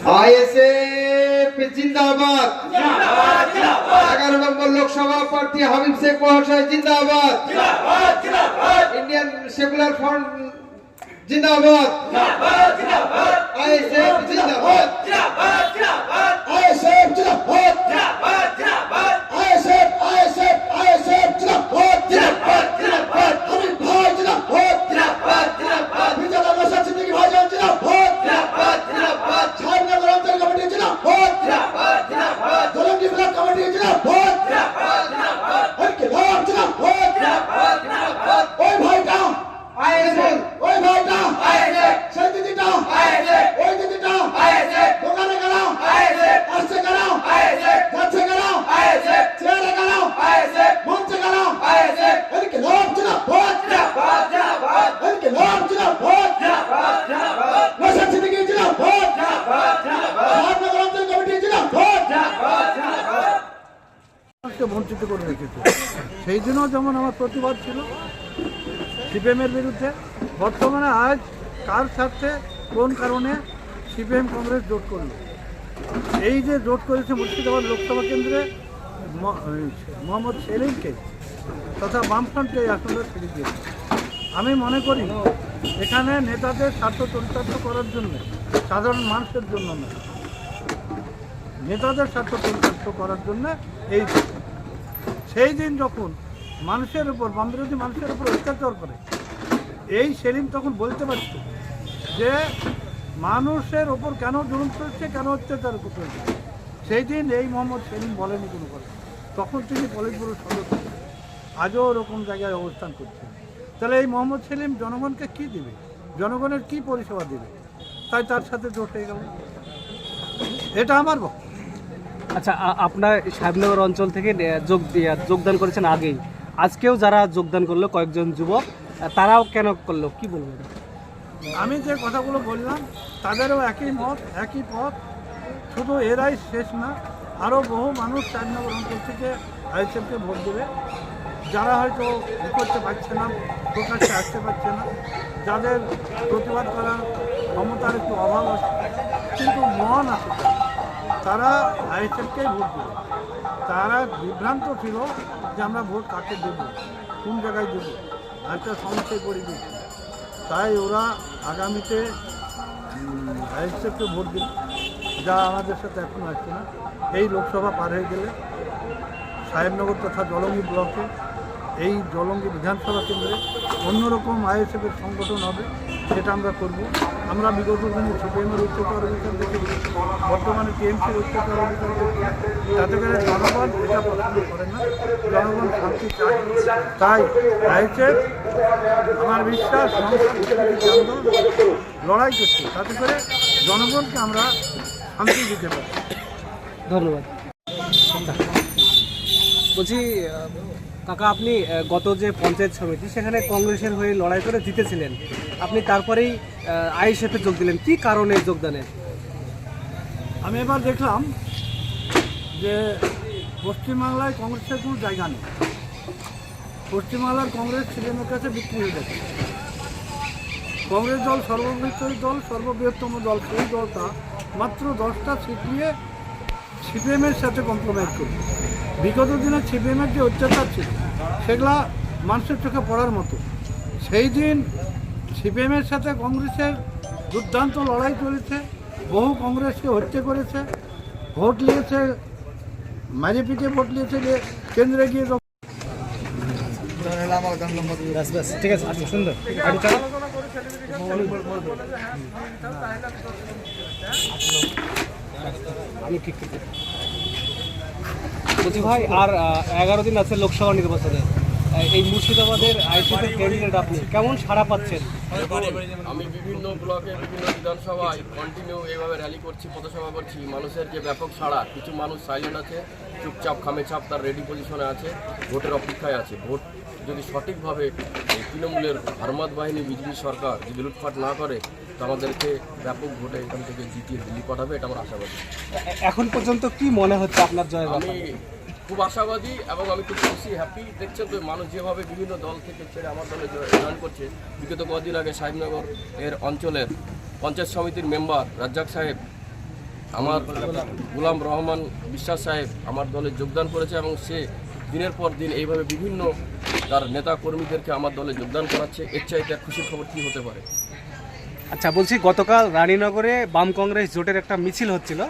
ISF जिंदाबाद 11 number Lok Sabha प्रार्थी हबीब शेख महाशय जिंदाबाद इंडियन सेकुलर फ्रंट जिंदाबाद आईएसएफ जिंदाबाद आईएसएफ जिंदाबाद आईएसएफ जिंदाबाद हबीब भाई जिंदाबाद विजय नशा सिद्दीकी भाईजान जिंदाबाद छानगर अंचल कमेटी जिंदाबाद जोलंगी ब्लॉक कमेटी जिंदाबाद इनकलाब जिंदाबाद ओए भाईटा आईएसएफ ओए भाईटा आईएसएफ সেই দিদিটা आईएसएफ ওই দিদিটা आईएसएफ দোকানে গেলাম आईएसएफ আসছে গেলাম आईएसएफ যাচ্ছে গেলাম आईएसएफ চেয়ারে গেলাম आईएसएफ মঞ্চে গেলাম आईएसएफ ইনকলাব জিন্দাবাদ ইনকলাব জিন্দাবাদ নশা সিদ্দিকী জিন্দাবাদ ছাননগর অঞ্চল কমিটি জিন্দাবাদ বঞ্চিত করে রেখেছে। সেই দিনও যেমন আমার প্রতিবাদ ছিল সিপিএমের বিরুদ্ধে, বর্তমানে আজ কার স্বার্থে কোন কারণে সিপিএম কংগ্রেস জোট করল, এই যে জোট করেছে মুর্শিদাবাদ লোকসভা কেন্দ্রে মোহাম্মদ সেলিমকে তথা বামফ্রন্টকে এই আসনটা ছেড়ে দিয়েছে। আমি মনে করি এখানে নেতাদের স্বার্থ চরিতার্থ করার জন্য, সাধারণ মানুষের জন্য না, নেতাদের স্বার্থ চরিতার্থ করার জন্য এই সেই দিন যখন মানুষের উপর বামবিরোধী মানুষের উপর অত্যাচার করে এই সেলিম তখন বলতে পারত যে মানুষের ওপর কেন জুলুম চলছে, কেন অত্যাচার চলছে। সেই দিন এই মোহাম্মদ সেলিম বলেনি কোনো কথা, তখন তিনি পলিট ব্যুরোর সদস্য, আজও ওরকম জায়গায় অবস্থান করছেন। তাহলে এই মোহাম্মদ সেলিম জনগণকে কি দেবে, জনগণের কি পরিষেবা দেবে? তাই তার সাথে জোট হয়ে গেল, এটা আমার বক্তব্য। আচ্ছা, আপনার সাহেবনগর অঞ্চল থেকে যোগদান করেছেন আগেই, আজকেও যারা যোগদান করলো কয়েকজন যুবক, তারাও কেন করলো কি বলবেন? আমি যে কথাগুলো বললাম তাদেরও একই মত, একই পথ। শুধু এরাই শেষ না, আরও বহু মানুষ সাহেবনগর অঞ্চল থেকে আইএসএফকে ভোট দেবে, যারা হয়তো করতে পারছে না, প্রকাশ্যে আসতে পারছে না, যাদের প্রতিবাদ করার ক্ষমতার একটু অভাব আছে কিন্তু মন আছে, তারা আইএসএফকেই ভোট দেবে। তারা বিভ্রান্ত ছিল যে আমরা ভোট কাকে দেবো, কোন জায়গায় দেবো, একটা সমস্যায় পড়ে গিয়েছে। তাই ওরা আগামীতে আইএসএফকে ভোট দেবে, যা আমাদের সাথে এখন আসছে না। এই লোকসভা পার হয়ে গেলে সাহেবনগর তথা জলঙ্গি ব্লকে, এই জলঙ্গি বিধানসভা কেন্দ্রে অন্যরকম আইএসএফের সংগঠন হবে, সেটা আমরা করব। আমরা বিগত দিনে সিপিএমের উচ্চতর অধিকার দেখেছি, বর্তমানে টিএমসির উচ্চতর অধিকার দেখি, তাতে করে জনগণ এটা পছন্দ করে না, জনগণ শান্তি চায়। তাই আইএসএফ আমার বিশ্বাস লড়াই করছে, তাতে করে জনগণকে আমরা শান্তি দিতে পারি। ধন্যবাদ। বলছি কাকা, আপনি গত যে পঞ্চায়েত সমিতি সেখানে কংগ্রেসের হয়ে লড়াই করে জিতেছিলেন, আপনি তারপরেই আইএসএফে যোগ দিলেন, কি কারণে যোগদানের? আমি এবার দেখলাম যে পশ্চিমবাংলায় কংগ্রেসের কোনো জায়গা নেই। পশ্চিমবাংলার কংগ্রেস সিপিএমের কাছে বিক্রি হয়ে গেছে। কংগ্রেস দল সর্ববৃহৎ দল, সর্ববৃহত্তম দল, সেই দলটা মাত্র 10টা সিট নিয়ে সিপিএমের সাথে কম্প্রোমাইজ করবে। বিগত দিনে সিপিএমের যে অত্যাচার ছিল সেগুলা মানুষের চোখে পড়ার মতো। সেই দিন সিপিএমের সাথে কংগ্রেসের দুর্দান্ত লড়াই চলেছে, বহু কংগ্রেসকে হত্যা করেছে, ভোট নিয়েছে, মারি পিঠে ভোট নিয়েছে, যে কেন্দ্রে গিয়ে ঠিক আছে, সুন্দর। আমি ঠিক বলছি ভাই, আর 11 দিন আছে লোকসভা নির্বাচনে, এই মুর্শিদাবাদের আইএসএফের ক্যান্ডিডেট আপনি কেমন সাড়া পাচ্ছেন? আমি বিভিন্ন ব্লকে, বিভিন্ন বিধানসভায় কন্টিনিউ এইভাবে র্যালি করছি, পথসভা করছি। মানুষের যে ব্যাপক সাড়া, কিছু মানুষ সাইলেন্ট আছে, চুপচাপ খামেচাপ তার রেডি পজিশনে আছে, ভোটের অপেক্ষায় আছে। ভোট যদি সঠিকভাবে তৃণমূলের হারমাত বাহিনী, বিজেপি সরকার যদি লুটপাট না করে, তো আমাদেরকে ব্যাপক ভোটে এখান থেকে জিতিয়ে দিল্লি পাঠাবে, এটা আমার আশাবাদী। এখন পর্যন্ত কি মনে হচ্ছে আপনার জয়? আমি খুব আশাবাদী এবং আমি খুব খুশি, হ্যাপি। দেখছেন তো মানুষ যেভাবে বিভিন্ন দল থেকে ছেড়ে আমার দলে জয়েন করছে। বিগত কদিন আগে সাহেবনগর এর অঞ্চলের পঞ্চায়েত সমিতির মেম্বার রাজ্জাক সাহেব আমার গোলাম রহমান বিশ্বাস সাহেব আমার দলে যোগদান করেছে এবং সে দিনের পর দিন এইভাবে বিভিন্ন তার নেতা কর্মীদেরকে আমার দলে যোগদান করাচ্ছে। এর চাইতে এক খুশির খবর কী হতে পারে? আচ্ছা, বলছি গতকাল রানীনগরে বাম কংগ্রেস জোটের একটা মিছিল হচ্ছিল,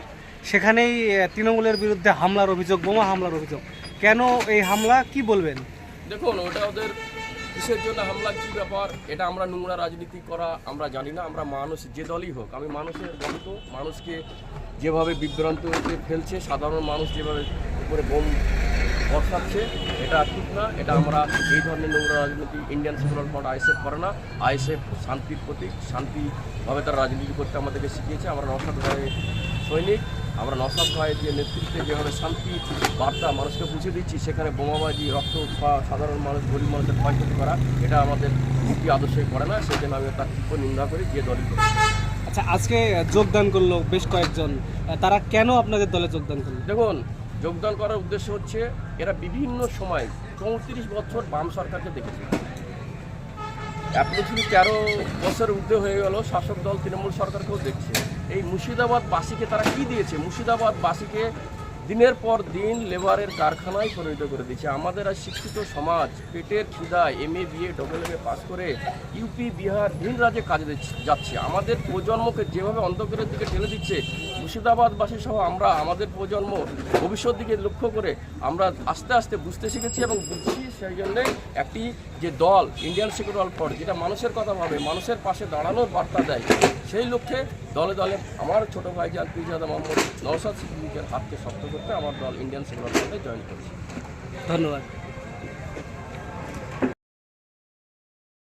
সেখানেই তৃণমূলের বিরুদ্ধে হামলার অভিযোগ, বোমা হামলার অভিযোগ। কেন এই হামলা, কি বলবেন? দেখুন, ওটা ওদের কিসের জন্য হামলা, কী ব্যাপার, এটা আমরা নোংরা রাজনীতি করা আমরা জানি না। আমরা মানুষ যে দলই হোক, আমি মানুষের দলিত, মানুষকে যেভাবে বিভ্রান্তিতে ফেলছে, সাধারণ মানুষ যেভাবে উপরে বোম বর্ষাচ্ছে, এটা ঠিক না। এটা আমরা এই ধরনের নোংরা রাজনীতি ইন্ডিয়ান সেকুলার ফ্রন্ট আইএসএফ করে না। আইএসএফ শান্তির প্রতীক, শান্তিভাবে তারা রাজনীতি করতে আমাদেরকে শিখিয়েছে। আমরা নওশাদ ভাইয়ের সৈনিক, আমরা নওশাদ ভাইয়ের যে নেতৃত্বে যেভাবে শান্তি বার্তা মানুষকে বুঝে দিচ্ছি, সেখানে বোমাবাজি, রক্ত উৎপা, সাধারণ মানুষ, গরিব মানুষের ক্ষয়ক্ষতি করা, এটা আমাদের নীতি আদর্শই করে না। সেই জন্য আমি তার তীব্র নিন্দা করি যে দলই করি। আচ্ছা, আজকে যোগদান করলো বেশ কয়েকজন, তারা কেন আপনাদের দলে যোগদান করলো? দেখুন, যোগদান করার উদ্দেশ্য হচ্ছে এরা বিভিন্ন সময় 34 বছর বাম সরকারকে দেখেছে। অ্যাপ্রোচিলি 13 বছর ঊর্ধ্বে হয়ে গেল শাসক দল তৃণমূল সরকারকেও দেখছে। এই মুর্শিদাবাদবাসীকে তারা কি দিয়েছে? মুর্শিদাবাদবাসীকে দিনের পর দিন লেবারের কারখানায় পরিণত করে দিয়েছে। আমাদের আর শিক্ষিত সমাজ পেটের খিদায় MA BA AA পাস করে ইউপি বিহার ভিন রাজ্যে কাজে যাচ্ছে। আমাদের প্রজন্মকে যেভাবে অন্ধকারের দিকে ঠেলে দিচ্ছে, মুর্শিদাবাদবাসী সহ আমরা আমাদের প্রজন্ম ভবিষ্যৎ দিকে লক্ষ্য করে আমরা আস্তে আস্তে বুঝতে শিখেছি এবং বুঝছি। সেই জন্যে একটি যে দল ইন্ডিয়ান সেকুলার ফ্রন্ট, যেটা মানুষের কথা ভাবে, মানুষের পাশে দাঁড়ানোর বার্তা দেয়, সেই লক্ষ্যে দলে দলে আমার ছোট ভাই জান পীরজাদা মোহাম্মদ নওশাদ সিদ্দিকীর হাতকে শক্ত করতে আমার দল ইন্ডিয়ান সেকুলার ফ্রন্টে জয়েন করেছে। ধন্যবাদ।